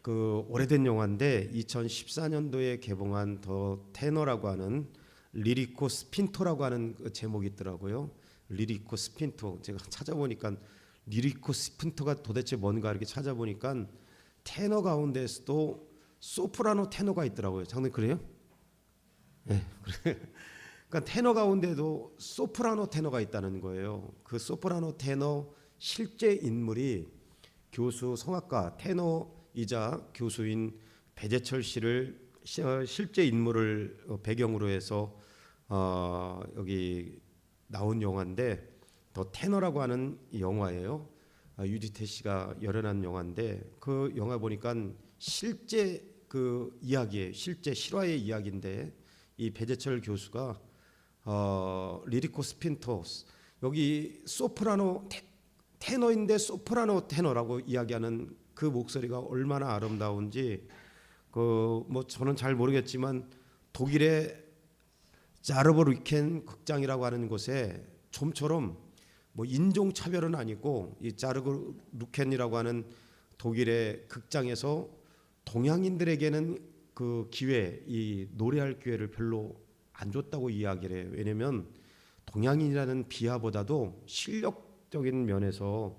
그 오래된 영화인데 2014년도에 개봉한 더 테너라고 하는 리리코 스핀토라고 하는 그 제목이 있더라고요. 리리코 스핀토. 제가 찾아보니까 리리코 스핀토가 도대체 뭔가 이렇게 찾아보니까 테너 가운데서도 소프라노 테너가 있더라고요. 장님 그래요? 네. 그러니까 테너 가운데도 소프라노 테너가 있다는 거예요. 그 소프라노 테너 실제 인물이 교수 성악가 테너이자 교수인 배재철 씨를 실제 인물을 배경으로 해서 여기 나온 영화인데 더 테너라고 하는 영화예요. 유지태 씨가 열연한 영화인데 그 영화 보니까 실제 그 이야기에 실제 실화의 이야기인데 이 배재철 교수가 리리코 스핀토스 여기 소프라노 테너인데 소프라노 테너라고 이야기하는 그 목소리가 얼마나 아름다운지 그 뭐 저는 잘 모르겠지만 독일의 자르브루켄 극장이라고 하는 곳에 좀처럼 뭐 인종 차별은 아니고 이 자르브루켄이라고 하는 독일의 극장에서 동양인들에게는 그 기회 이 노래할 기회를 별로 안 줬다고 이야기를 해요. 왜냐면 동양인이라는 비하보다도 실력적인 면에서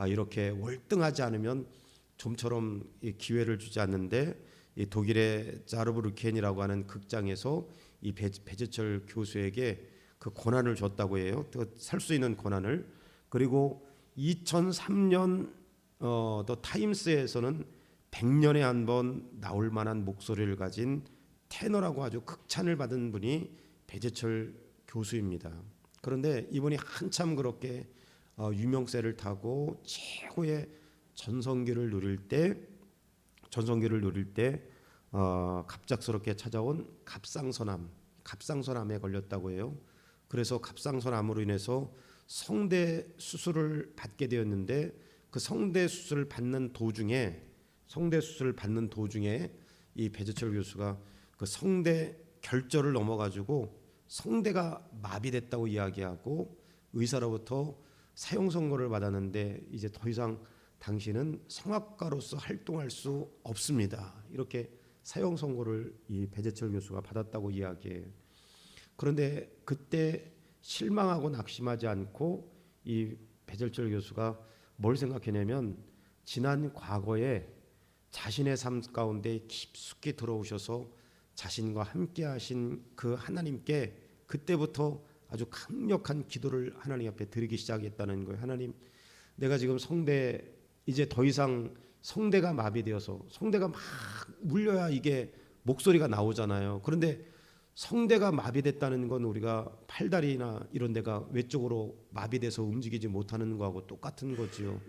이렇게 월등하지 않으면 좀처럼 이 기회를 주지 않는데 이 독일의 자르브루켄이라고 하는 극장에서 이 배재철 교수에게 그 권한을 줬다고 해요. 살 수 있는 권한을. 그리고 2003년 더 타임스에서는 100년에 한 번 나올 만한 목소리를 가진 테너라고 아주 극찬을 받은 분이 배재철 교수입니다. 그런데 이분이 한참 그렇게 유명세를 타고 최고의 전성기를 누릴 때 갑작스럽게 찾아온 갑상선암에 걸렸다고 해요. 그래서 갑상선암으로 인해서 성대 수술을 받게 되었는데 그 성대 수술을 받는 도중에 이 배재철 교수가 그 성대 결절을 넘어가지고 성대가 마비됐다고 이야기하고 의사로부터 사형 선고를 받았는데 이제 더 이상 당신은 성악가로서 활동할 수 없습니다. 이렇게 사형 선고를 이 배재철 교수가 받았다고 이야기해요. 그런데 그때 실망하고 낙심하지 않고 이 배재철 교수가 뭘 생각했냐면 지난 과거에 자신의 삶 가운데 깊숙이 들어오셔서 자신과 함께 하신 그 하나님께 그때부터 아주 강력한 기도를 하나님 앞에 드리기 시작했다는 거예요. 하나님, 내가 지금 이제 더 이상 성대가 마비되어서 성대가 막 울려야 이게 목소리가 나오잖아요. 그런데 성대가 마비됐다는 건 우리가 팔다리나 이런 데가 외쪽으로 마비돼서 움직이지 못하는 거하고 똑같은 거지요.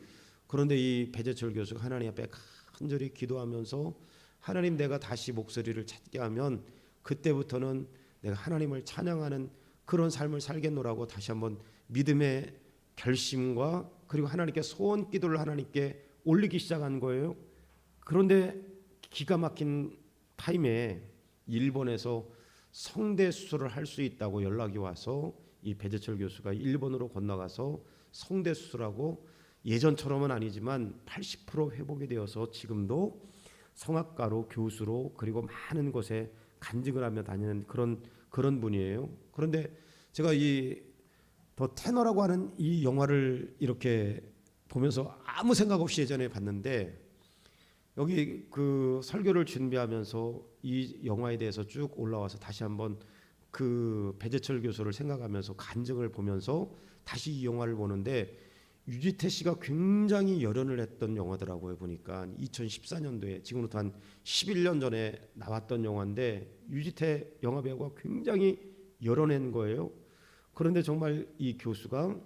그런데 이 배재철 교수가 하나님 앞에 간절히 기도하면서 하나님, 내가 다시 목소리를 찾게 하면 그때부터는 내가 하나님을 찬양하는 그런 삶을 살겠노라고 다시 한번 믿음의 결심과 그리고 하나님께 소원 기도를 하나님께 올리기 시작한 거예요. 그런데 기가 막힌 타임에 일본에서 성대 수술을 할 수 있다고 연락이 와서 이 배재철 교수가 일본으로 건너가서 성대 수술하고 예전처럼은 아니지만 80% 회복이 되어서 지금도 성악가로 교수로 그리고 많은 곳에 간증을 하며 다니는 그런 분이에요. 그런데 제가 이 더 테너라고 하는 이 영화를 이렇게 보면서 아무 생각 없이 예전에 봤는데 여기 그 설교를 준비하면서 이 영화에 대해서 쭉 올라와서 다시 한번 그 배재철 교수를 생각하면서 간증을 보면서 다시 이 영화를 보는데 유지태 씨가 굉장히 열연을 했던 영화더라고요. 보니까 2014년도에 지금부터 한 11년 전에 나왔던 영화인데 유지태 영화배우가 굉장히 열연한 거예요. 그런데 정말 이 교수가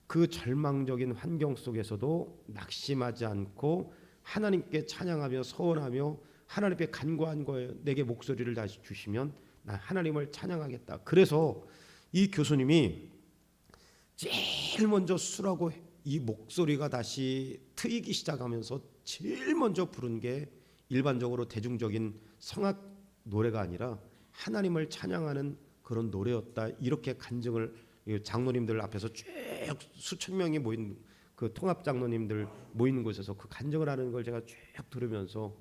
그 절망적인 환경 속에서도 낙심하지 않고 하나님께 찬양하며 서원하며 하나님께 간구한 거예요. 내게 목소리를 다시 주시면 난 하나님을 찬양하겠다. 그래서 이 교수님이 제일 먼저 수술하고 이 목소리가 다시 트이기 시작하면서 제일 먼저 부른 게 일반적으로 대중적인 성악 노래가 아니라 하나님을 찬양하는 그런 노래였다. 이렇게 간증을 장로님들 앞에서 쭉 수천 명이 모인 그 통합장로님들 모이는 곳에서 그 간증을 하는 걸 제가 쭉 들으면서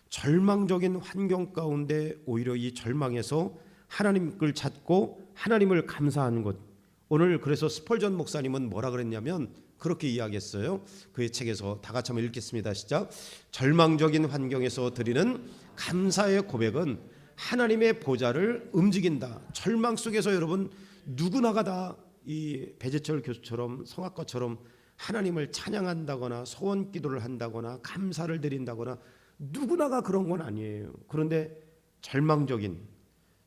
절망적인 환경 가운데 오히려 이 절망에서 하나님을 찾고 하나님을 감사하는 것. 오늘 그래서 스펄전 목사님은 뭐라 그랬냐면 그렇게 이야기했어요. 그의 책에서 다 같이 한번 읽겠습니다. 시작. 절망적인 환경에서 드리는 감사의 고백은 하나님의 보좌를 움직인다. 절망 속에서 여러분 누구나가 다 이 배재철 교수처럼 성악가처럼 하나님을 찬양한다거나 소원 기도를 한다거나 감사를 드린다거나 누구나가 그런 건 아니에요. 그런데 절망적인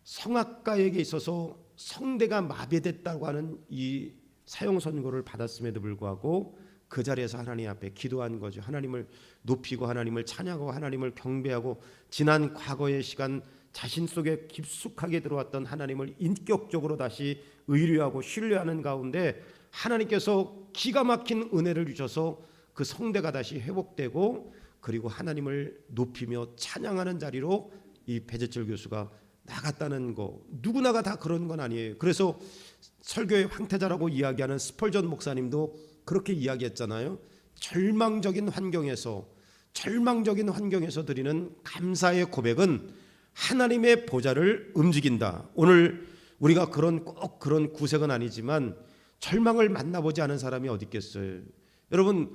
성악가에게 있어서 성대가 마비됐다고 하는 이 사형 선고를 받았음에도 불구하고 그 자리에서 하나님 앞에 기도한 거죠. 하나님을 높이고 하나님을 찬양하고 하나님을 경배하고 지난 과거의 시간 자신 속에 깊숙하게 들어왔던 하나님을 인격적으로 다시 의뢰하고 신뢰하는 가운데 하나님께서 기가 막힌 은혜를 주셔서 그 성대가 다시 회복되고 그리고 하나님을 높이며 찬양하는 자리로 이 배재철 교수가 나갔다는 거. 누구나가 다 그런 건 아니에요. 그래서 설교의 황태자라고 이야기하는 스펄전 목사님도 그렇게 이야기했잖아요. 절망적인 환경에서 드리는 감사의 고백은 하나님의 보좌를 움직인다. 오늘 우리가 꼭 그런 구색은 아니지만 절망을 만나보지 않은 사람이 어디 있겠어요. 여러분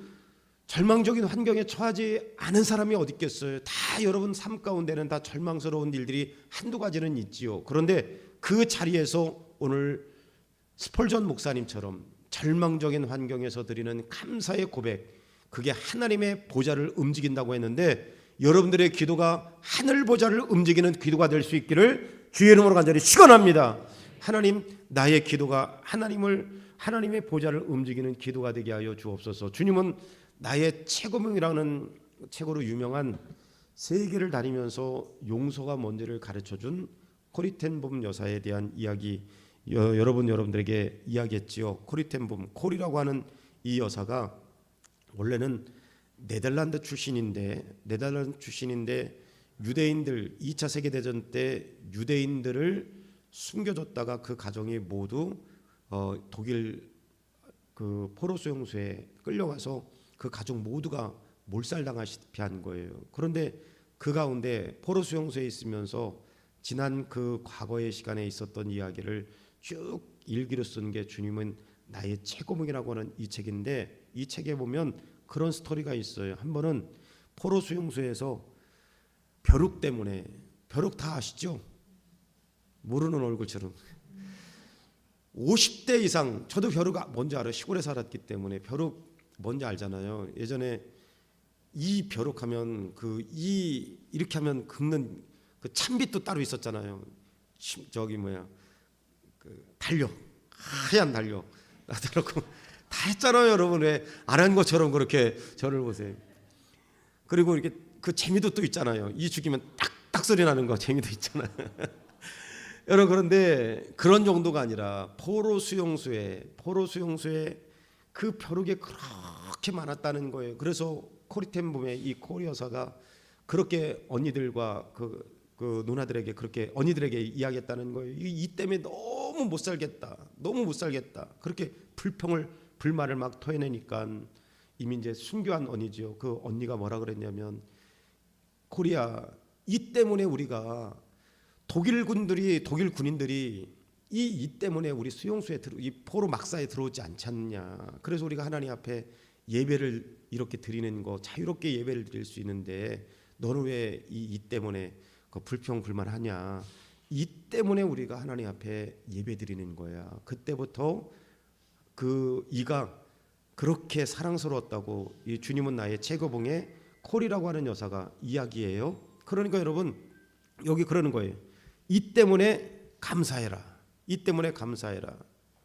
절망적인 환경에 처하지 않은 사람이 어디 있겠어요. 다 여러분 삶 가운데는 다 절망스러운 일들이 한두 가지는 있지요. 그런데 그 자리에서 오늘 스펄전 목사님처럼 절망적인 환경에서 드리는 감사의 고백, 그게 하나님의 보좌를 움직인다고 했는데 여러분들의 기도가 하늘 보좌를 움직이는 기도가 될 수 있기를 주의 이름으로 간절히 축원합니다. 하나님, 나의 기도가 하나님의 보좌를 움직이는 기도가 되게 하여 주옵소서. 주님은 나의 최고명이라는 책으로 유명한 세계를 다니면서 용서가 뭔지를 가르쳐준 코리 텐 붐 여사에 대한 이야기 여러분들에게 이야기했지요. 코리 텐 붐, 콜이라고 하는 이 여사가 원래는 네덜란드 출신인데 유대인들 2차 세계대전 때 유대인들을 숨겨줬다가 그 가정이 모두 독일 그 포로 수용소에 끌려가서 그 가족 모두가 몰살당하시피 한 거예요. 그런데 그 가운데 포로 수용소에 있으면서 지난 그 과거의 시간에 있었던 이야기를 쭉 일기로 쓴 게 주님은 나의 최고봉이라고 하는 이 책인데, 이 책에 보면 그런 스토리가 있어요. 한 번은 포로 수용소에서 벼룩 때문에, 벼룩 다 아시죠? 모르는 얼굴처럼 50대 이상, 저도 벼룩 뭔지 알아요. 시골에 살았기 때문에 벼룩 뭔지 알잖아요. 예전에 이 벼룩하면 이렇게 하면 긁는 그 찬빛도 따로 있었잖아요. 달력, 하얀 달력 나타놓고 다 했잖아요. 여러분 왜 안 한 것처럼 그렇게 저를 보세요. 그리고 이렇게 그 재미도 또 있잖아요. 이 죽이면 딱딱 소리 나는 거 재미도 있잖아요. 여러분, 그런데 그런 정도가 아니라 포로 수용소에 그 벼룩이 그렇게 많았다는 거예요. 그래서 코리 텐 붐의 이 코리 여사가 그렇게 언니들과 그 누나들에게 그렇게 언니들에게 이야기했다는 거예요. 이 때문에 너무 못 살겠다. 그렇게 불만을 막 토해내니까 이미 이제 순교한 언니죠. 그 언니가 뭐라 그랬냐면, 코리아, 이 때문에 우리가 독일 군인들이 이 때문에 우리 수용소에 이 포로 막사에 들어오지 않지 않냐. 그래서 우리가 하나님 앞에 예배를 이렇게 드리는 거, 자유롭게 예배를 드릴 수 있는데 너는 왜 이 때문에 그 불평불만하냐. 이 때문에 우리가 하나님 앞에 예배 드리는 거야. 그때부터 이가 그렇게 사랑스러웠다고 이 주님은 나의 최고봉의 콜이라고 하는 여사가 이야기해요. 그러니까 여러분, 여기 그러는 거예요. 이 때문에 감사해라.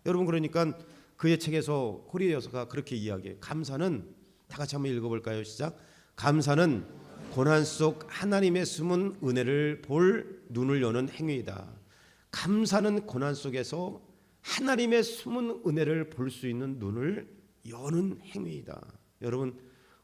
여러분, 그러니까 그의 책에서 코리아 여사가 그렇게 이야기해요. 감사는, 다 같이 한번 읽어볼까요? 시작. 감사는 고난 속 하나님의 숨은 은혜를 볼 눈을 여는 행위이다. 감사는 고난 속에서 하나님의 숨은 은혜를 볼 수 있는 눈을 여는 행위이다. 여러분,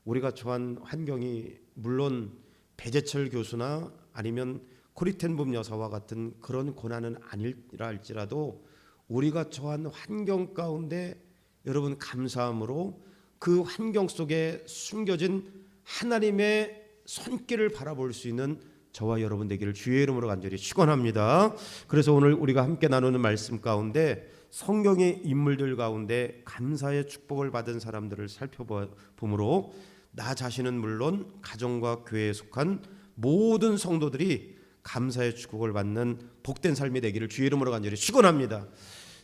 우리가 처한 환경이 물론 배재철 교수나 아니면 코리 텐 붐 여사와 같은 그런 고난은 아니라 할지라도 우리가 처한 환경 가운데 여러분 감사함으로 그 환경 속에 숨겨진 하나님의 손길을 바라볼 수 있는 저와 여러분 되기를 주의 이름으로 간절히 축원합니다. 그래서 오늘 우리가 함께 나누는 말씀 가운데 성경의 인물들 가운데 감사의 축복을 받은 사람들을 살펴보므로 나 자신은 물론 가정과 교회에 속한 모든 성도들이 감사의 축복을 받는 복된 삶이 되기를 주의 이름으로 간절히 축원합니다.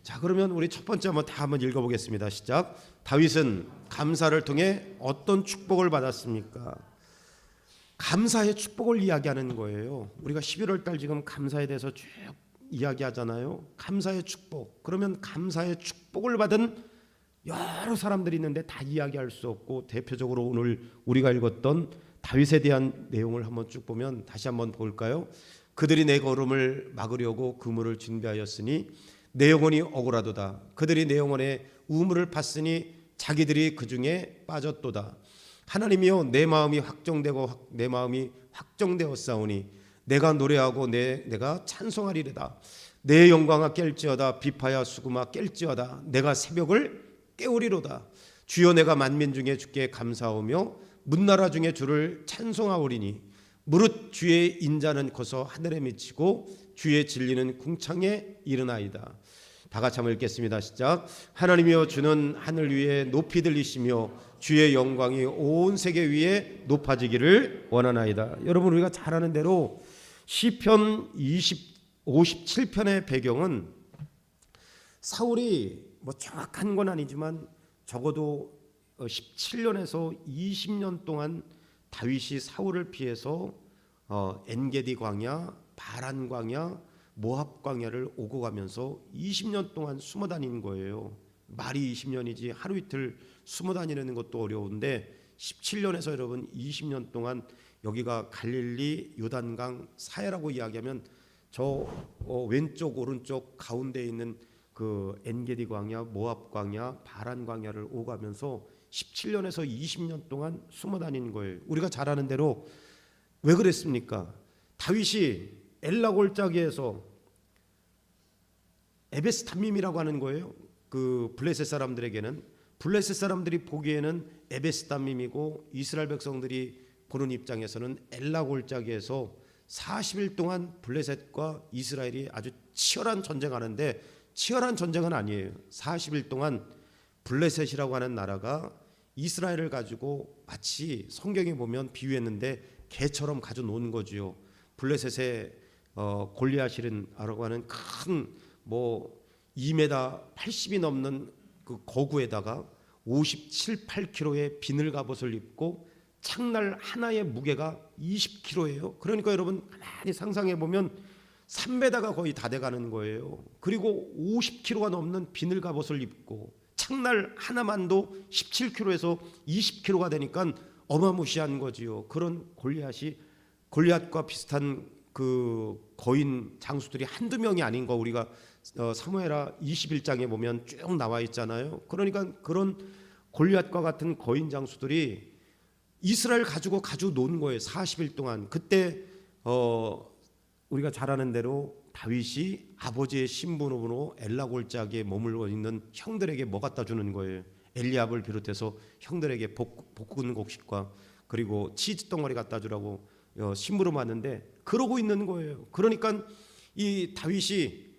자, 그러면 우리 첫 번째 한번 읽어보겠습니다. 시작. 다윗은 감사를 통해 어떤 축복을 받았습니까? 감사의 축복을 이야기하는 거예요. 우리가 11월 달 지금 감사에 대해서 쭉 이야기하잖아요. 감사의 축복. 그러면 감사의 축복을 받은 여러 사람들이 있는데 다 이야기할 수 없고, 대표적으로 오늘 우리가 읽었던 다윗에 대한 내용을 한번 쭉 보면 다시 한번 볼까요? 그들이 내 걸음을 막으려고 그물을 준비하였으니 내 영혼이 억울하도다. 그들이 내 영혼에 우물을 팠으니 자기들이 그 중에 빠졌도다. 하나님이여, 내 마음이 확정되었사오니 내가 노래하고 내가 찬송하리로다. 내 영광아 깰지어다. 비파야 수금아 깰지어다. 내가 새벽을 깨우리로다. 주여, 내가 만민 중에 주께 감사하며 문나라 중에 주를 찬송하오리니 무릇 주의 인자는 커서 하늘에 미치고 주의 진리는 궁창에 이르나이다. 다 같이 한번 읽겠습니다. 시작. 하나님이여, 주는 하늘 위에 높이 들리시며 주의 영광이 온 세계 위에 높아지기를 원하나이다. 여러분, 우리가 잘 아는 대로 시편 57편의 배경은 사울이 정확한 건 아니지만 적어도 17년에서 20년 동안 다윗이 사울을 피해서 엔게디 광야, 바란 광야, 모압 광야를 오고 가면서 20년 동안 숨어 다닌 거예요. 말이 20년이지 하루 이틀 숨어 다니는 것도 어려운데 17년에서 여러분 20년 동안, 여기가 갈릴리 요단강 사해라고 이야기하면 저 왼쪽 오른쪽 가운데 있는 그 엔게디 광야, 모압 광야, 바란 광야를 오고 가면서 17년에서 20년 동안 숨어 다닌 거예요. 우리가 잘 아는 대로 왜 그랬습니까? 다윗이 엘라 골짜기에서 에베스담밈이라고 하는 거예요. 그 블레셋 사람들에게는, 블레셋 사람들이 보기에는 에베스담밈이고 이스라엘 백성들이 보는 입장에서는 엘라 골짜기에서 40일 동안 블레셋과 이스라엘이 아주 치열한 전쟁하는데, 치열한 전쟁은 아니에요. 40일 동안 블레셋이라고 하는 나라가 이스라엘을 가지고 마치 성경에 보면 비유했는데 개처럼 가져 놓은 거지요. 블레셋의 골리앗이라고 하는 큰 2m 80이 넘는 그 거구에다가 57, 8kg의 비늘 갑옷을 입고 창날 하나의 무게가 20kg예요. 그러니까 여러분 가만히 상상해 보면 3m가 거의 다 돼가는 거예요. 그리고 50kg가 넘는 비늘 갑옷을 입고 창날 하나만도 17kg에서 20kg가 되니까 어마무시한 거지요. 그런 골리앗과 비슷한 그 거인 장수들이 한두 명이 아닌 거 우리가 사무엘하 21장에 보면 쭉 나와 있잖아요. 그러니까 그런 골리앗과 같은 거인 장수들이 이스라엘 가지고 논 거예요. 40일 동안. 그때 우리가 잘 아는 대로 다윗이 아버지의 신분으로 엘라 골짜기에 머물고 있는 형들에게 뭐 갖다 주는 거예요. 엘리압을 비롯해서 형들에게 볶은 곡식과 그리고 치즈 덩어리 갖다 주라고 심부름 왔는데 그러고 있는 거예요. 그러니까 이 다윗이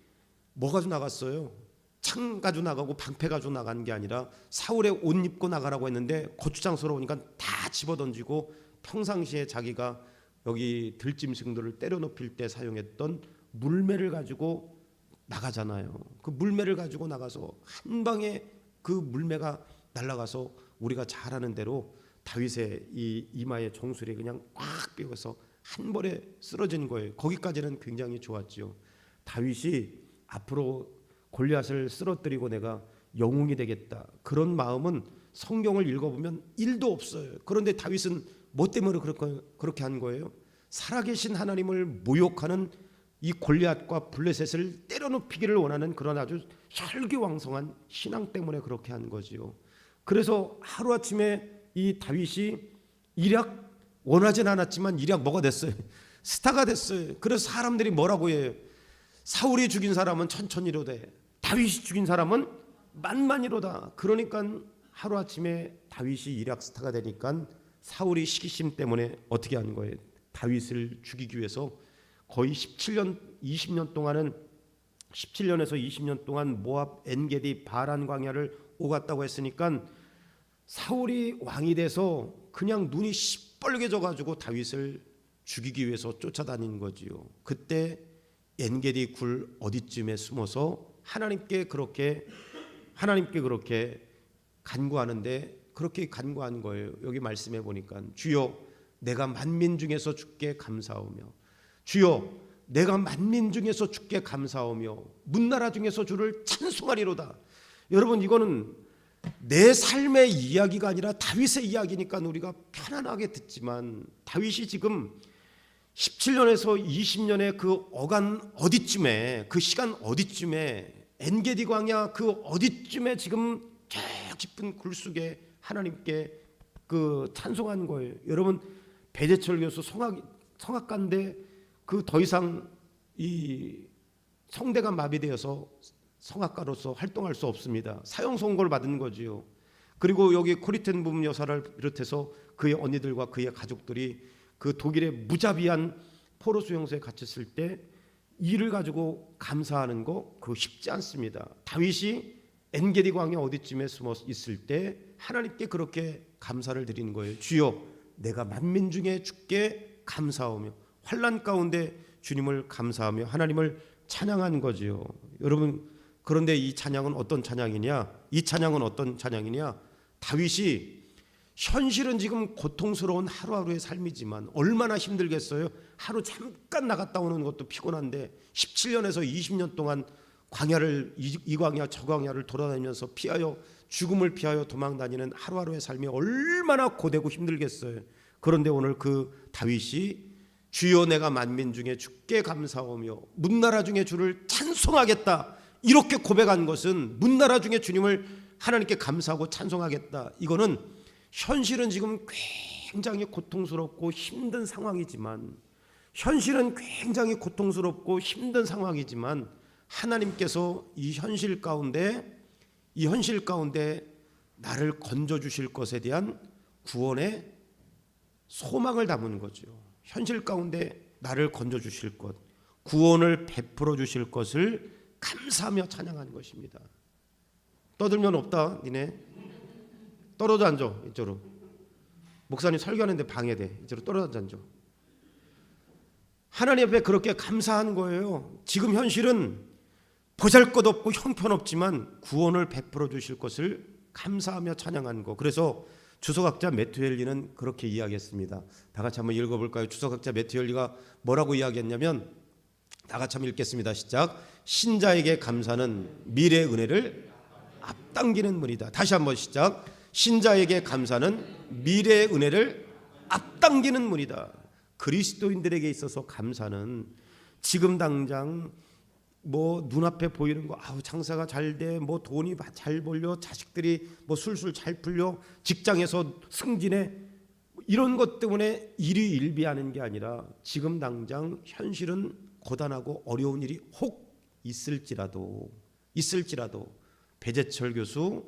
뭐 가지고 나갔어요? 창 가지고 나가고 방패 가지고 나간 게 아니라 사울의 옷 입고 나가라고 했는데 고추장스러우니까 다 집어던지고 평상시에 자기가 여기 들짐승들을 때려눕힐 때 사용했던 물매를 가지고 나가잖아요. 그 물매를 가지고 나가서 한 방에 그 물매가 날아가서 우리가 잘 아는 대로 다윗의 이 이마에 정수리 그냥 꽉 빼어서 한 번에 쓰러진 거예요. 거기까지는 굉장히 좋았죠. 다윗이 앞으로 골리앗을 쓰러뜨리고 내가 영웅이 되겠다, 그런 마음은 성경을 읽어보면 1도 없어요. 그런데 다윗은 뭐 때문에 그렇게 한 거예요? 살아계신 하나님을 모욕하는 이 골리앗과 블레셋을 때려눕히기를 원하는 그런 아주 혈기왕성한 신앙 때문에 그렇게 한 거지요. 그래서 하루아침에 이 다윗이 일약 원하진 않았지만 일약 뭐가 됐어요? 스타가 됐어요. 그래서 사람들이 뭐라고 해요? 사울이 죽인 사람은 천천히로 돼, 다윗이 죽인 사람은 만만히로다. 그러니까 하루아침에 다윗이 일약 스타가 되니까 사울이 시기심 때문에 어떻게 하는 거예요? 다윗을 죽이기 위해서 거의 17년 20년 동안은 17년에서 20년 동안 모압 엔게디 바란 광야를 오갔다고 했으니까 사울이 왕이 돼서 그냥 눈이 시뻘게 져가지고 다윗을 죽이기 위해서 쫓아다니는 거지요. 그때 엔게디 굴 어디쯤에 숨어서 하나님께 그렇게 간구하는데 그렇게 간구한 거예요. 여기 말씀해 보니까 주여 내가 만민 중에서 주께 감사하며 주여 내가 만민 중에서 주께 감사하며 문나라 중에서 주를 찬송하리로다. 여러분 이거는 내 삶의 이야기가 아니라 다윗의 이야기니까 우리가 편안하게 듣지만 다윗이 지금 17년에서 20년의 그 어간 어디쯤에 그 시간 어디쯤에 엔게디 광야 그 어디쯤에 지금 저 깊은 굴 속에 하나님께 그 찬송한 거예요. 여러분 배재철 교수 성악가인데 그 더 이상 이 성대가 마비되어서 성악가로서 활동할 수 없습니다. 사형 선고를 받은 거지요. 그리고 여기 코리텐 붐 여사를 비롯해서 그의 언니들과 그의 가족들이 그 독일의 무자비한 포로 수용소에 갇혔을 때 이를 가지고 감사하는 거 그거 쉽지 않습니다. 다윗이 엔게디 광야 어디쯤에 숨어 있을 때 하나님께 그렇게 감사를 드리는 거예요. 주여 내가 만민 중에 주께 감사하며 환난 가운데 주님을 감사하며 하나님을 찬양한 거지요. 여러분 그런데 이 찬양은 어떤 찬양이냐? 이 찬양은 어떤 찬양이냐? 다윗이 현실은 지금 고통스러운 하루하루의 삶이지만 얼마나 힘들겠어요? 하루 잠깐 나갔다 오는 것도 피곤한데 17년에서 20년 동안 광야를 이 광야 저 광야를 돌아다니면서 죽음을 피하여 도망다니는 하루하루의 삶이 얼마나 고되고 힘들겠어요. 그런데 오늘 그 다윗이 주여 내가 만민 중에 주께 감사하며 문나라 중에 주를 찬송하겠다 이렇게 고백한 것은 문나라 중에 주님을 하나님께 감사하고 찬송하겠다. 이거는 현실은 지금 굉장히 고통스럽고 힘든 상황이지만 하나님께서 이 현실 가운데 나를 건져 주실 것에 대한 구원의 소망을 담은 거죠. 현실 가운데 나를 건져 주실 것, 구원을 베풀어 주실 것을 감사하며 찬양하는 것입니다. 떠들면 없다 니네. 떨어져 앉아. 이쪽으로. 목사님 설교하는데 방해돼. 이쪽으로 떨어져 앉아. 하나님 앞에 그렇게 감사한 거예요. 지금 현실은 보잘것없고 형편없지만 구원을 베풀어 주실 것을 감사하며 찬양한 거. 그래서 주석학자 매튜 헨리는 그렇게 이야기했습니다. 다 같이 한번 읽어볼까요? 주석학자 매튜 헨리가 뭐라고 이야기했냐면 다 같이 한번 읽겠습니다. 시작. 신자에게 감사는 미래의 은혜를 앞당기는 문이다. 다시 한번 시작. 신자에게 감사는 미래의 은혜를 앞당기는 문이다. 그리스도인들에게 있어서 감사는 지금 당장 뭐 눈앞에 보이는 거 장사가 잘 돼, 뭐 돈이 잘 벌려, 자식들이 뭐 술술 잘 풀려, 직장에서 승진해, 이런 것 때문에 일이 일비하는 게 아니라 지금 당장 현실은 고단하고 어려운 일이 혹 있을지라도 배재철 교수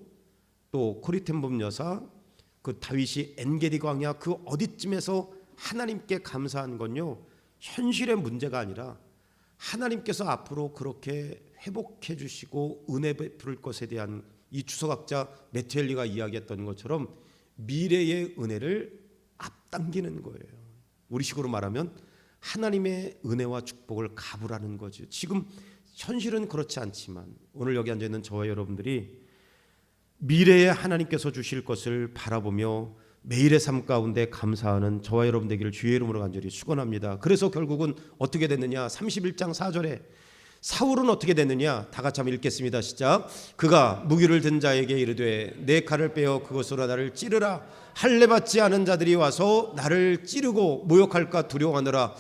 또 코리텐범 여사 그 다윗이 엔게디 광야 그 어디쯤에서 하나님께 감사한 건요 현실의 문제가 아니라 하나님께서 앞으로 그렇게 회복해 주시고 은혜 베풀 것에 대한 이 주석학자 매튜 헨리가 이야기했던 것처럼 미래의 은혜를 앞당기는 거예요. 우리식으로 말하면 하나님의 은혜와 축복을 가불하는 거죠. 지금 현실은 그렇지 않지만 오늘 여기 앉아 있는 저와 여러분들이 미래에 하나님께서 주실 것을 바라보며 매일의 삶 가운데 감사하는 저와 여러분 되기를 주의 이름으로 간절히 축원합니다. 그래서 결국은 어떻게 됐느냐? 31장 4절에 사울은 어떻게 됐느냐? 다 같이 한번 읽겠습니다. 시작. 그가 무기를 든 자에게 이르되 내 칼을 빼어 그것으로 나를 찌르라. 할례 받지 않은 자들이 와서 나를 찌르고 모욕할까 두려워하느라.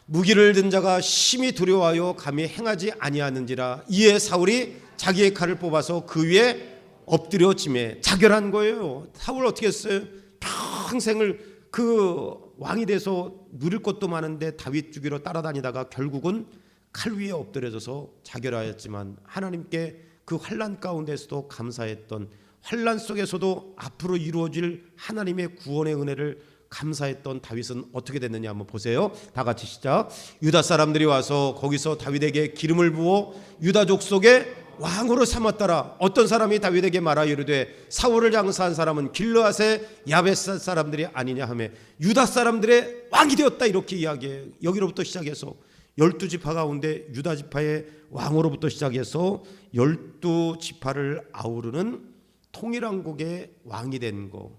무기를 든 자가 심히 두려워하여 감히 행하지 아니하는지라. 이에 사울이 자기의 칼을 뽑아서 그 위에 엎드려 지매 자결한 거예요. 사울 어떻게 했어요? 평생을 그 왕이 돼서 누릴 것도 많은데 다윗 죽이러 따라다니다가 결국은 칼 위에 엎드려져서 자결하였지만 하나님께 그 환난 가운데서도 감사했던 환난 속에서도 앞으로 이루어질 하나님의 구원의 은혜를 감사했던 다윗은 어떻게 됐느냐 한번 보세요. 다 같이 시작. 유다 사람들이 와서 거기서 다윗에게 기름을 부어 유다 족속의 왕으로 삼았더라. 어떤 사람이 다윗에게 말하 이르되 사울을 장사한 사람은 길르앗의 야베스 사람들이 아니냐 하며 유다 사람들의 왕이 되었다 이렇게 이야기해요. 여기로부터 시작해서 12지파 가운데 유다 지파의 왕으로부터 시작해서 12지파를 아우르는 통일왕국의 왕이 된 거.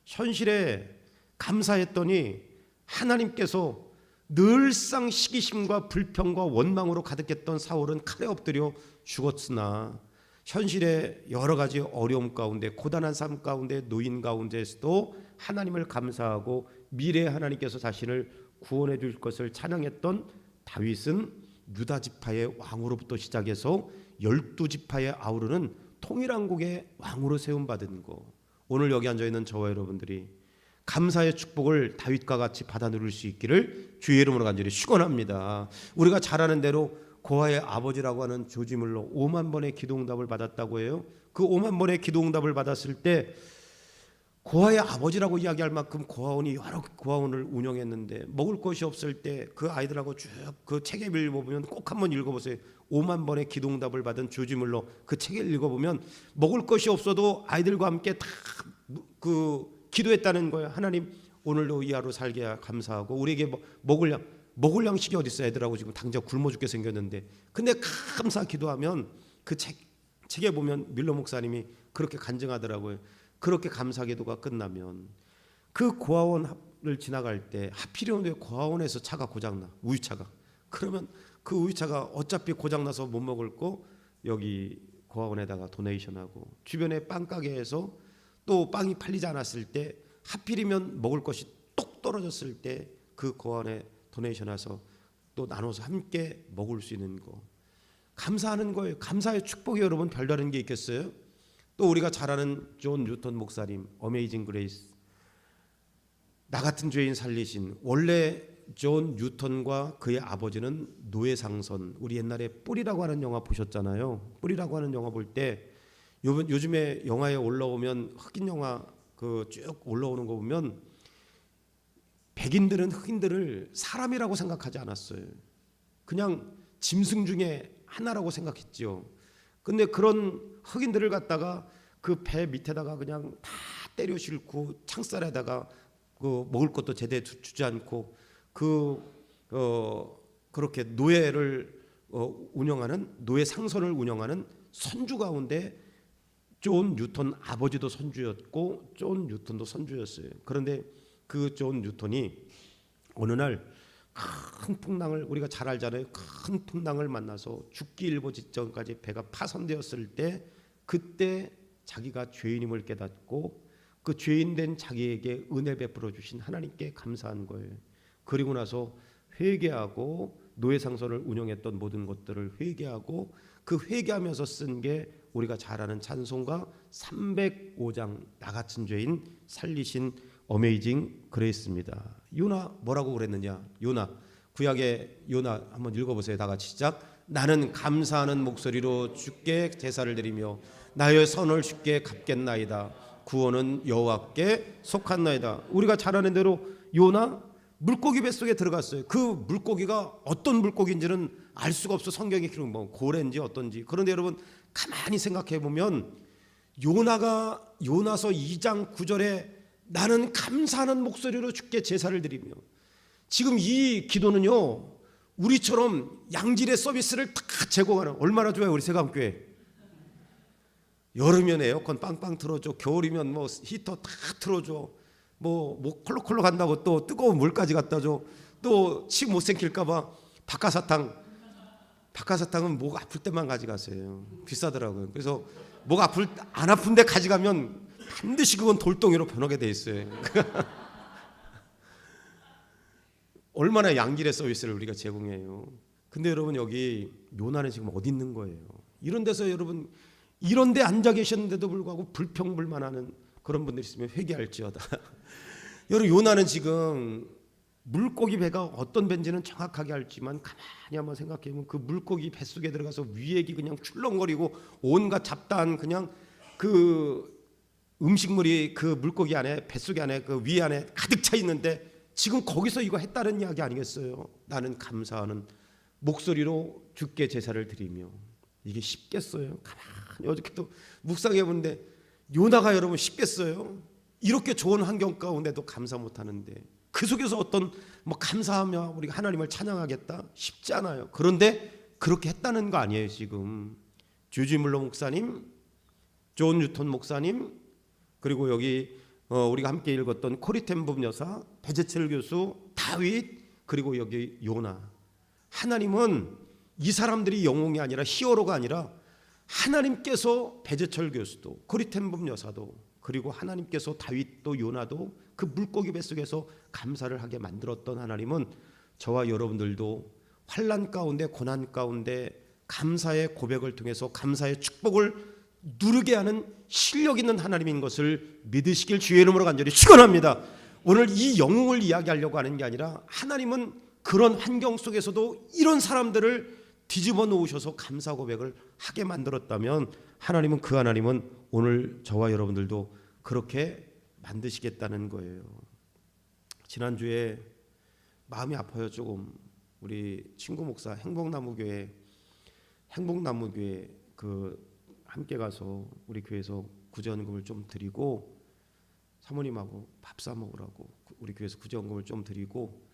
현실에 감사했더니 하나님께서 늘상 시기심과 불평과 원망으로 가득했던 사울은 칼에 엎드려 죽었으나 현실의 여러 가지 어려움 가운데 고단한 삶 가운데 노인 가운데서도 하나님을 감사하고 미래에 하나님께서 자신을 구원해 줄 것을 찬양했던 다윗은 유다 지파의 왕으로부터 시작해서 12지파에 아우르는 통일왕국의 왕으로 세움받은 거. 오늘 여기 앉아있는 저와 여러분들이 감사의 축복을 다윗과 같이 받아 누릴 수 있기를 주의 이름으로 간절히 축원합니다. 우리가 잘 아는 대로 고아의 아버지라고 하는 조지 물러 5만 번의 기도응답을 받았다고 해요. 그 5만 번의 기도응답을 받았을 때 고아의 아버지라고 이야기할 만큼 고아원이 여러 고아원을 운영했는데 먹을 것이 없을 때 그 아이들하고 쭉 그 책에 읽어보면 꼭 한번 읽어보세요. 5만 번의 기도응답을 받은 조지 물러 그 책을 읽어보면 먹을 것이 없어도 아이들과 함께 다 기도했다는 거예요. 하나님 오늘도 이 하루 살게 감사하고 우리에게 먹을 양식이 어디 있어. 애들하고 지금 당장 굶어 죽게 생겼는데 근데 감사 기도하면 그 책에 보면 밀러 목사님이 그렇게 간증하더라고요. 그렇게 감사 기도가 끝나면 그 고아원을 지나갈 때 하필이면 고아원에서 차가 고장나 우유차가 그러면 그 우유차가 어차피 고장나서 못 먹을 거 여기 고아원에다가 도네이션하고 주변에 빵가게에서 또 빵이 팔리지 않았을 때 하필이면 먹을 것이 똑 떨어졌을 때 그 고아원에 도네이션해서 또 나눠서 함께 먹을 수 있는 거 감사하는 거예요. 감사의 축복이 여러분 별다른 게 있겠어요? 또 우리가 잘 아는 존 뉴턴 목사님 어메이징 그레이스 나 같은 죄인 살리신 원래 존 뉴턴과 그의 아버지는 노예상선 우리 옛날에 뿔이라고 하는 영화 보셨잖아요. 뿔이라고 하는 영화 볼 때 요즘에 영화에 올라오면 흑인 영화 그 쭉 올라오는 거 보면 백인들은 흑인들을 사람이라고 생각하지 않았어요. 그냥 짐승 중에 하나라고 생각했죠. 근데 그런 흑인들을 갖다가 그 배 밑에다가 그냥 다 때려 싣고 창살에다가 그 먹을 것도 제대로 주지 않고 그렇게 노예를 운영하는 노예 상선을 운영하는 선주 가운데 존 뉴턴 아버지도 선주였고 존 뉴턴도 선주였어요. 그런데 그 존 뉴턴이 어느 날 큰 풍랑을 우리가 잘 알잖아요. 큰 풍랑을 만나서 죽기 일보 직전까지 배가 파손되었을 때 그때 자기가 죄인임을 깨닫고 그 죄인된 자기에게 은혜 베풀어 주신 하나님께 감사한 거예요. 그리고 나서 회개하고 노예상선을 운영했던 모든 것들을 회개하고 그 회개하면서 쓴 게 우리가 잘 아는 찬송가 305장 나 같은 죄인 살리신 어메이징 그레이스입니다. 요나 뭐라고 그랬느냐? 요나 구약의 요나 한번 읽어보세요. 다 같이 시작. 나는 감사하는 목소리로 주께 제사를 드리며 나의 선을 주께 갚겠나이다. 구원은 여호와께 속한나이다. 우리가 잘 아는 대로 요나 물고기 뱃속에 들어갔어요. 그 물고기가 어떤 물고기인지는 알 수가 없어. 성경에 기록 뭐 고래인지 어떤지. 그런데 여러분 가만히 생각해 보면 요나가 요나서 2장 9절에 나는 감사하는 목소리로 주께 제사를 드리며 지금 이 기도는요 우리처럼 양질의 서비스를 다 제공하는 얼마나 좋아요. 우리 세감교회 여름이면 에어컨 빵빵 틀어줘 겨울이면 뭐 히터 다 틀어줘 뭐 콜록콜록 한다고 또 뜨거운 물까지 갖다 줘 또 침 못 생길까 봐 박하사탕은 목 아플 때만 가져가세요. 비싸더라고요. 그래서 목 안 아픈데 가져가면 반드시 그건 돌덩이로 변하게 돼 있어요. 얼마나 양질의 서비스를 우리가 제공해요. 근데 여러분 여기 요나는 지금 어디 있는 거예요? 이런 데서 여러분 이런 데 앉아 계셨는데도 불구하고 불평불만하는 그런 분들이 있으면 회개할지어다. 여러분 요나는 지금 물고기 배가 어떤 배인지는 정확하게 알지만 가만히 한번 생각해보면 그 물고기 뱃속에 들어가서 위액이 그냥 출렁거리고 온갖 잡다한 그냥 그 음식물이 그 물고기 안에, 뱃속에 안에, 그 위 안에 가득 차 있는데 지금 거기서 이거 했다는 이야기 아니겠어요? 나는 감사하는 목소리로 주께 제사를 드리며. 이게 쉽겠어요? 가만히 어저께도 묵상해 보는데 요나가 여러분 쉽겠어요? 이렇게 좋은 환경 가운데도 감사 못하는데 그 속에서 어떤 뭐 감사하며 우리가 하나님을 찬양하겠다? 쉽지 않아요. 그런데 그렇게 했다는 거 아니에요. 지금 주지 물러 목사님, 존 뉴턴 목사님, 그리고 여기 우리가 함께 읽었던 코리 텐붐 여사, 베제첼 교수, 다윗, 그리고 여기 요나. 하나님은 이 사람들이 영웅이 아니라 히어로가 아니라 하나님께서 베제철 교수도, 코리 텐붐 여사도, 그리고 하나님께서 다윗도 요나도 그 물고기 뱃속에서 감사를 하게 만들었던 하나님은 저와 여러분들도 환난 가운데, 고난 가운데 감사의 고백을 통해서 감사의 축복을 누르게 하는 실력 있는 하나님인 것을 믿으시길 주의 이름으로 간절히 축원합니다. 오늘 이 영웅을 이야기하려고 하는 게 아니라 하나님은 그런 환경 속에서도 이런 사람들을 뒤집어 놓으셔서 감사 고백을 하게 만들었다면 하나님은, 그 하나님은 오늘 저와 여러분들도 그렇게 만드시겠다는 거예요. 지난주에 마음이 아파요. 조금 우리 친구 목사 행복나무교회 그 함께 가서 우리 교회에서 구제헌금을 좀 드리고 사모님하고 밥 사 먹으라고 우리 교회에서 구제헌금을 좀 드리고,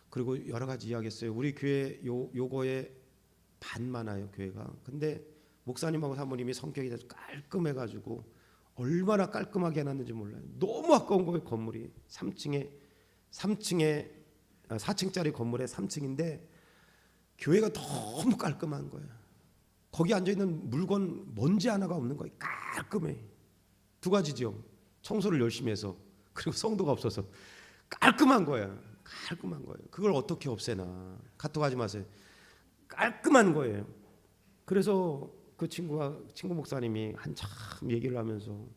그리고 여러 가지 이야기했어요. 우리 교회 요거에 반 많아요, 교회가. 근데 목사님하고 사모님이 성격이 아주 깔끔해가지고 얼마나 깔끔하게 해놨는지 몰라요. 너무 아까운 거예요. 건물이 4층짜리 건물에 3층인데 교회가 너무 깔끔한 거예요. 거기 앉아있는 물건 먼지 하나가 없는 거예요. 깔끔해. 두 가지죠. 청소를 열심히 해서, 그리고 성도가 없어서 깔끔한 거예요. 깔끔한 거예요. 그걸 어떻게 없애나. 카톡하지 마세요. 깔끔한 거예요. 그래서 그 친구 목사님이 한참 얘기를 하면서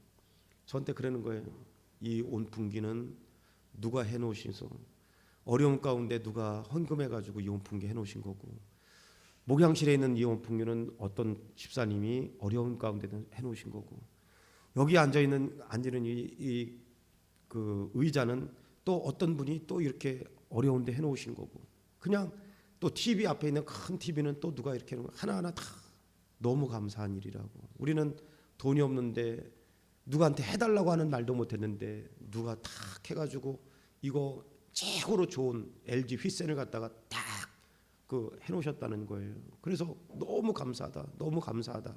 저한테 그러는 거예요. 이 온풍기는 누가 해놓으셔서, 어려운 가운데 누가 헌금해가지고 이 온풍기 해놓으신 거고, 목양실에 있는 이 온풍기는 어떤 집사님이 어려운 가운데 해놓으신 거고, 여기 앉는 그 의자는 또 어떤 분이 또 이렇게 어려운데 해놓으신 거고, 그냥 또 TV 앞에 있는 큰 TV는 또 누가 이렇게 해놓은 거, 하나하나 다 너무 감사한 일이라고. 우리는 돈이 없는데 누구한테 해달라고 하는 말도 못했는데 누가 탁 해가지고 이거 최고로 좋은 LG 휘센을 갖다가 딱 그 해놓으셨다는 거예요. 그래서 너무 감사하다, 너무 감사하다.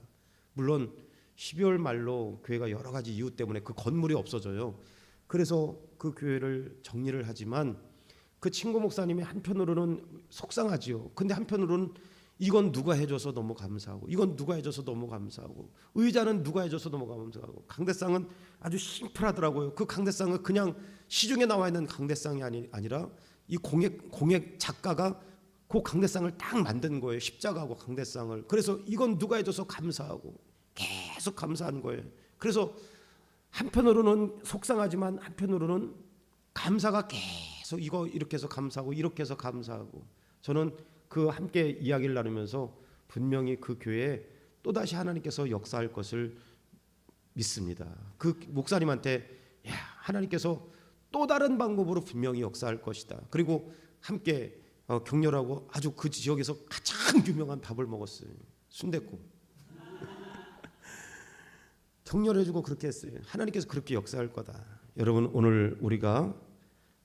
물론 12월 말로 교회가 여러 가지 이유 때문에 그 건물이 없어져요. 그래서 그 교회를 정리를 하지만 그 친구 목사님이 한편으로는 속상하지요. 근데 한편으로는 이건 누가 해줘서 너무 감사하고, 이건 누가 해줘서 너무 감사하고, 의자는 누가 해줘서 너무 감사하고, 강대상은 아주 심플하더라고요. 그 강대상은 그냥 시중에 나와 있는 강대상이 아니라 이 공예 작가가 그 강대상을 딱 만든 거예요. 십자가하고 강대상을. 그래서 이건 누가 해줘서 감사하고 계속 감사한 거예요. 그래서 한편으로는 속상하지만 한편으로는 감사가 계속, 이거 이렇게 해서 감사하고 이렇게 해서 감사하고. 저는 그 함께 이야기를 나누면서 분명히 그 교회에 또다시 하나님께서 역사할 것을 믿습니다. 그 목사님한테 야, 하나님께서 또 다른 방법으로 분명히 역사할 것이다. 그리고 함께 격려하고 아주 그 지역에서 가장 유명한 밥을 먹었어요. 순댓국. 격려해주고 그렇게 했어요. 하나님께서 그렇게 역사할 거다. 여러분, 오늘 우리가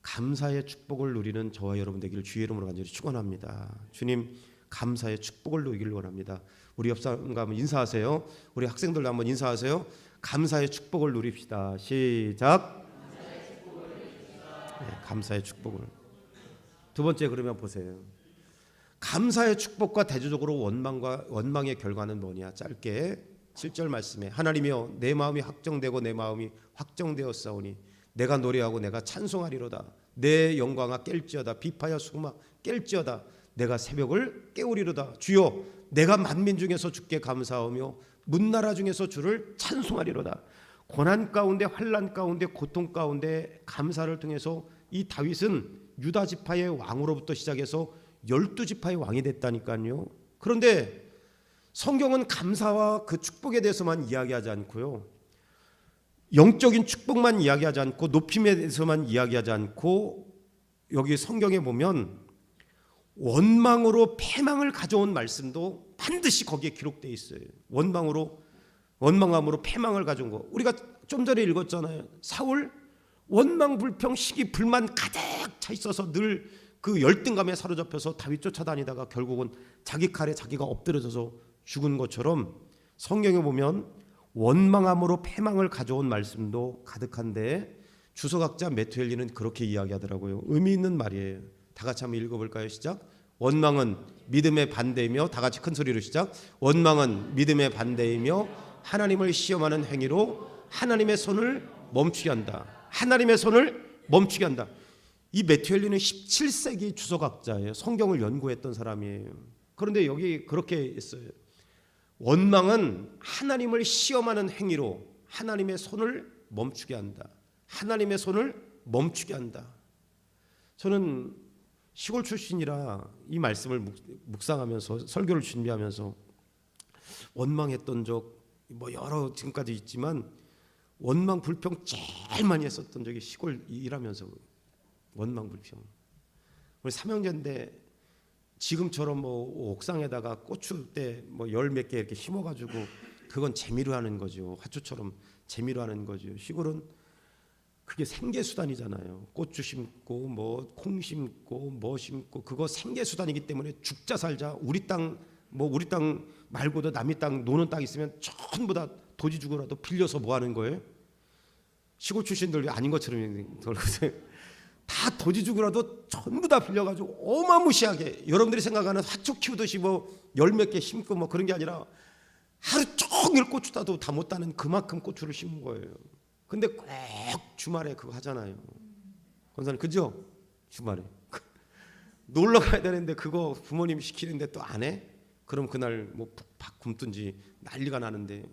감사의 축복을 누리는 저와 여러분 되기를 주의 이름으로 간절히 축원합니다. 주님, 감사의 축복을 누리기를 원합니다. 우리 옆 사람과 한번 인사하세요. 우리 학생들도 한번 인사하세요. 감사의 축복을 누립시다. 시작. 네, 감사의 축복을. 두 번째, 그러면 보세요. 감사의 축복과 대조적으로 원망의 결과는 뭐냐? 짧게 7절 말씀에 하나님이여 내 마음이 확정되고 내 마음이 확정되었사오니 내가 노래하고 내가 찬송하리로다. 내 영광아 깰지어다. 비파야 수금아 깰지어다. 내가 새벽을 깨우리로다. 주여 내가 만민 중에서 주께 감사하며 문나라 중에서 주를 찬송하리로다. 고난 가운데, 환난 가운데, 고통 가운데 감사를 통해서 이 다윗은 유다 지파의 왕으로부터 시작해서 12지파의 왕이 됐다니까요. 그런데 성경은 감사와 그 축복에 대해서만 이야기하지 않고요, 영적인 축복만 이야기하지 않고 높임에 대해서만 이야기하지 않고 여기 성경에 보면 원망으로 패망을 가져온 말씀도 반드시 거기에 기록되어 있어요. 원망함으로 패망을 가져온 거. 우리가 좀 전에 읽었잖아요. 사울 원망 불평 시기 불만 가득 차 있어서 늘 그 열등감에 사로잡혀서 다윗 쫓아다니다가 결국은 자기 칼에 자기가 엎드려져서 죽은 것처럼 성경에 보면 원망함으로 패망을 가져온 말씀도 가득한데 주석학자 매튜엘리는 그렇게 이야기하더라고요. 의미 있는 말이에요. 다 같이 한번 읽어볼까요? 시작. 원망은 믿음의 반대이며, 다 같이 큰 소리로 시작. 원망은 믿음의 반대이며 하나님을 시험하는 행위로 하나님의 손을 멈추게 한다. 하나님의 손을 멈추게 한다. 이 매튜엘리는 17세기 주석학자예요. 성경을 연구했던 사람이에요. 그런데 여기 그렇게 했어요. 원망은 하나님을 시험하는 행위로 하나님의 손을 멈추게 한다. 하나님의 손을 멈추게 한다. 저는 시골 출신이라 이 말씀을 묵상하면서 설교를 준비하면서 원망했던 적 뭐 여러 지금까지 있지만 원망 불평 제일 많이 했었던 적이 시골 일하면서 원망 불평. 우리 삼형제인데 지금처럼 뭐 옥상에다가 고추대 뭐 열 몇 개 이렇게 심어가지고 그건 재미로 하는 거죠. 화초처럼 재미로 하는 거죠. 시골은 그게 생계수단이잖아요. 고추 심고 뭐 콩 심고 뭐 심고 그거 생계수단이기 때문에 죽자 살자. 우리 땅 말고도 남의 땅 노는 땅 있으면 전부 다 도지 주고라도 빌려서 뭐 하는 거예요? 시골 출신들 아닌 것처럼 다 도지 주고라도 전부 다 빌려가지고 어마무시하게 여러분들이 생각하는 화초 키우듯이 뭐 열 몇 개 심고 뭐 그런 게 아니라 하루 종일 고추 따도 다 못 따는 그만큼 고추를 심은 거예요. 근데 꼭 주말에 그거 하잖아요. 권사님 그죠? 주말에 놀러 가야 되는데 그거 부모님 시키는데 또 안 해? 그럼 그날 뭐 푹 굶든지 난리가 나는데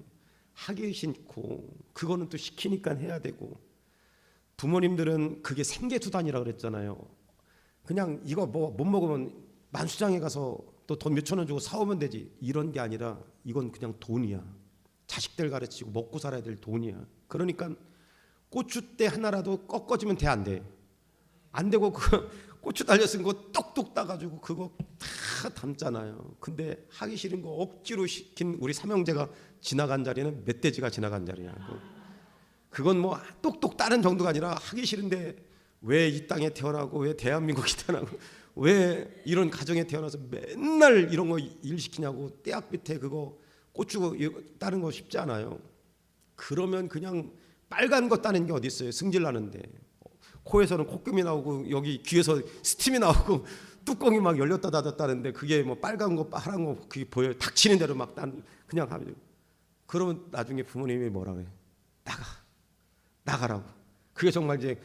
하기 싫고 그거는 또 시키니까 해야 되고 부모님들은 그게 생계수단이라고 그랬잖아요. 그냥 이거 뭐 못 먹으면 만수장에 가서 또 돈 몇천 원 주고 사오면 되지 이런 게 아니라 이건 그냥 돈이야. 자식들 가르치고 먹고 살아야 될 돈이야. 그러니까 고추대 하나라도 꺾어지면 돼 안 돼? 안 되고 그 고추 달렸은 거 똑똑 따가지고 그거 다 담잖아요. 근데 하기 싫은 거 억지로 시킨 우리 삼형제가 지나간 자리는 멧돼지가 지나간 자리야. 그건 뭐 똑똑 따는 정도가 아니라 하기 싫은데 왜 이 땅에 태어나고 왜 대한민국에 태어나고 왜 이런 가정에 태어나서 맨날 이런 거 일 시키냐고 떼약 밑에 그거 고추 따는 거 쉽지 않아요. 그러면 그냥 빨간 거 따는 게 어디 있어요? 승질 나는데 코에서는 콧금이 나오고 여기 귀에서 스팀이 나오고 뚜껑이 막 열렸다 닫았다는데 그게 뭐 빨간 거 파란 거 그게 보여요. 닥치는 대로 막 그냥 하면 그러면 나중에 부모님이 뭐라 그래? 나가라고. 그게 정말 이제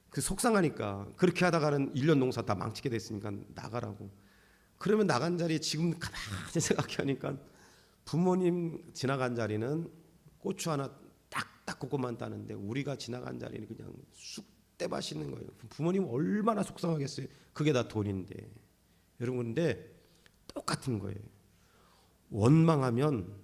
그 속상하니까 그렇게 하다가는 1년 농사 다 망치게 됐으니까 나가라고. 그러면 나간 자리 지금 가만히 생각하니까 부모님 지나간 자리는 고추 하나 딱딱 꽂고만 따는데 우리가 지나간 자리는 그냥 쑥대 맛있는 거예요. 부모님 얼마나 속상하겠어요. 그게 다 돈인데. 여러분 근데 똑같은 거예요. 원망하면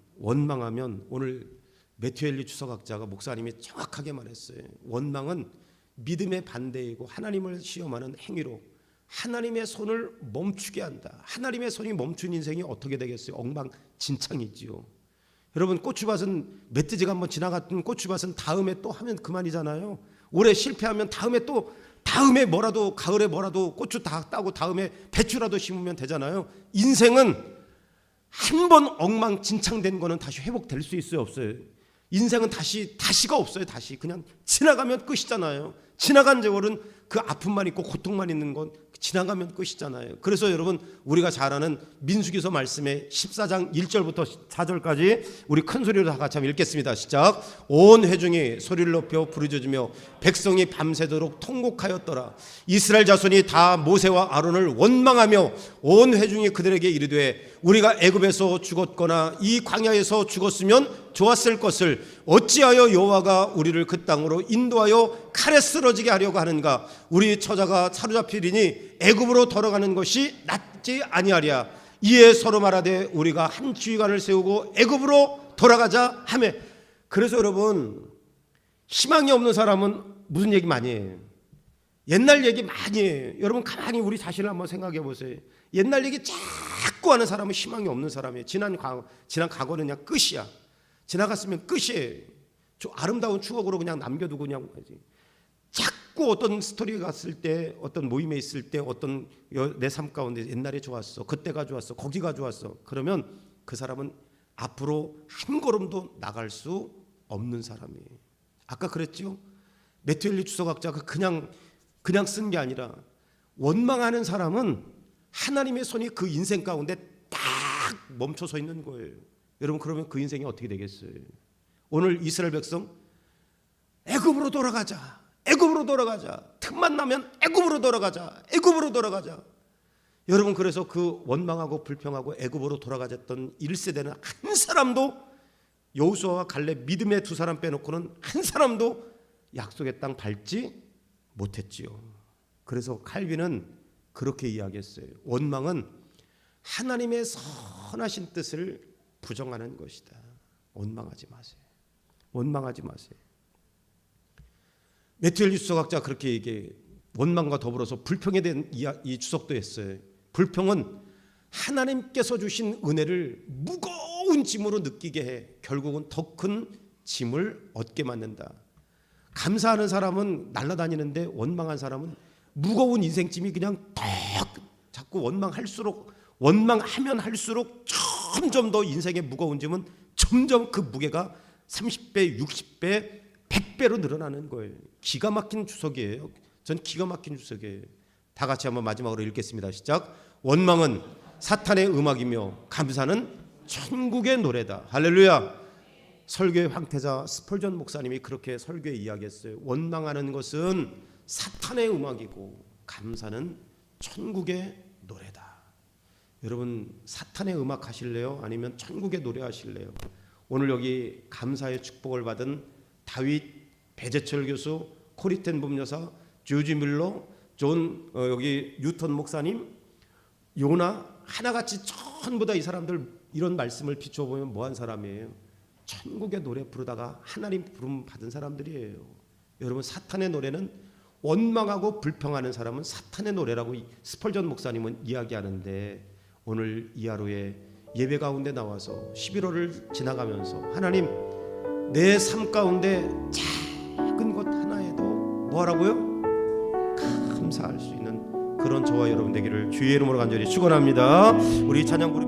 오늘 매튜엘리 주석학자가 목사님이 정확하게 말했어요. 원망은 믿음의 반대이고 하나님을 시험하는 행위로 하나님의 손을 멈추게 한다. 하나님의 손이 멈춘 인생이 어떻게 되겠어요? 엉망진창이지요. 여러분 고추밭은 멧돼지가 한번 지나갔던 고추밭은 다음에 또 하면 그만이잖아요. 올해 실패하면 다음에 뭐라도 가을에 뭐라도 고추 다 따고 다음에 배추라도 심으면 되잖아요. 인생은 한 번 엉망진창된 거는 다시 회복될 수 있어요, 없어요? 인생은 다시가 없어요. 다시 그냥 지나가면 끝이잖아요. 지나간 세월은 그 아픔만 있고 고통만 있는 건 지나가면 끝이잖아요. 그래서 여러분 우리가 잘 아는 민수기서 말씀의 14장 1절부터 4절까지 우리 큰 소리로 다 같이 한번 읽겠습니다. 시작. 온 회중이 소리를 높여 부르짖으며 백성이 밤새도록 통곡하였더라. 이스라엘 자손이 다 모세와 아론을 원망하며 온 회중이 그들에게 이르되 우리가 애굽에서 죽었거나 이 광야에서 죽었으면 좋았을 것을 어찌하여 여호와가 우리를 그 땅으로 인도하여 칼에 쓰러지게 하려고 하는가. 우리 처자가 사로잡히리니 애굽으로 돌아가는 것이 낫지 아니하랴. 이에 서로 말하되 우리가 한 지휘관을 세우고 애굽으로 돌아가자 하매. 그래서 여러분 희망이 없는 사람은 무슨 얘기 많이 해요? 옛날 얘기 많이 해요. 여러분 가만히 우리 자신을 한번 생각해 보세요. 옛날 얘기 자꾸 하는 사람은 희망이 없는 사람이에요. 지난 과거는 그냥 끝이야. 지나갔으면 끝이에요. 아름다운 추억으로 그냥 남겨두고 그냥 자꾸 어떤 스토리가 갔을 때, 어떤 모임에 있을 때, 어떤 내 삶 가운데 옛날에 좋았어, 그때가 좋았어, 거기가 좋았어, 그러면 그 사람은 앞으로 한 걸음도 나갈 수 없는 사람이에요. 아까 그랬죠? 매튜 엘리 주석학자가 그냥 쓴 게 아니라, 원망하는 사람은 하나님의 손이 그 인생 가운데 딱 멈춰 서 있는 거예요. 여러분, 그러면 그 인생이 어떻게 되겠어요? 오늘 이스라엘 백성, 애굽으로 돌아가자, 애굽으로 돌아가자, 틈만 나면 애굽으로 돌아가자, 애굽으로 돌아가자. 여러분, 그래서 그 원망하고 불평하고 애굽으로 돌아가졌던 1세대는 한 사람도, 여호수아와 갈렙 믿음의 두 사람 빼놓고는 한 사람도 약속의 땅 밟지 못했지요. 그래서 칼빈은 그렇게 이야기했어요. 원망은 하나님의 선하신 뜻을 부정하는 것이다. 원망하지 마세요. 원망하지 마세요. 매튜 엘리 주석학자가 그렇게 얘기해. 원망과 더불어서 불평에 대한 이 주석도 했어요. 불평은 하나님께서 주신 은혜를 무거운 짐으로 느끼게 해 결국은 더 큰 짐을 얻게 만든다. 감사하는 사람은 날아다니는데 원망한 사람은 무거운 인생짐이 그냥 더 자꾸 원망하면 할수록 점점 더 인생의 무거운 짐은 점점 그 무게가 30배, 60배, 100배로 늘어나는 거예요. 기가 막힌 주석이에요. 전 기가 막힌 주석이에요. 다 같이 한번 마지막으로 읽겠습니다. 시작. 원망은 사탄의 음악이며 감사는 천국의 노래다. 할렐루야. 설교의 황태자 스펄전 목사님이 그렇게 설교에 이야기했어요. 원망하는 것은 사탄의 음악이고 감사는 천국의 노래다. 여러분, 사탄의 음악 하실래요? 아니면 천국의 노래 하실래요? 오늘 여기 감사의 축복을 받은 다윗, 배재철 교수, 코리텐 법여사, 조지 밀러, 여기 뉴턴 목사님, 요나 하나같이 전부 다 이 사람들 이런 말씀을 비춰보면 뭐한 사람이에요? 천국의 노래 부르다가 하나님 부름 받은 사람들이에요. 여러분, 사탄의 노래는, 원망하고 불평하는 사람은 사탄의 노래라고 스펄전 목사님은 이야기하는데, 오늘 이 하루에 예배 가운데 나와서 11월을 지나가면서 하나님, 내 삶 가운데 작은 것 하나에도 뭐하라고요? 감사할 수 있는 그런 저와 여러분 되기를 주의 이름으로 간절히 축원합니다. 우리 찬양 부르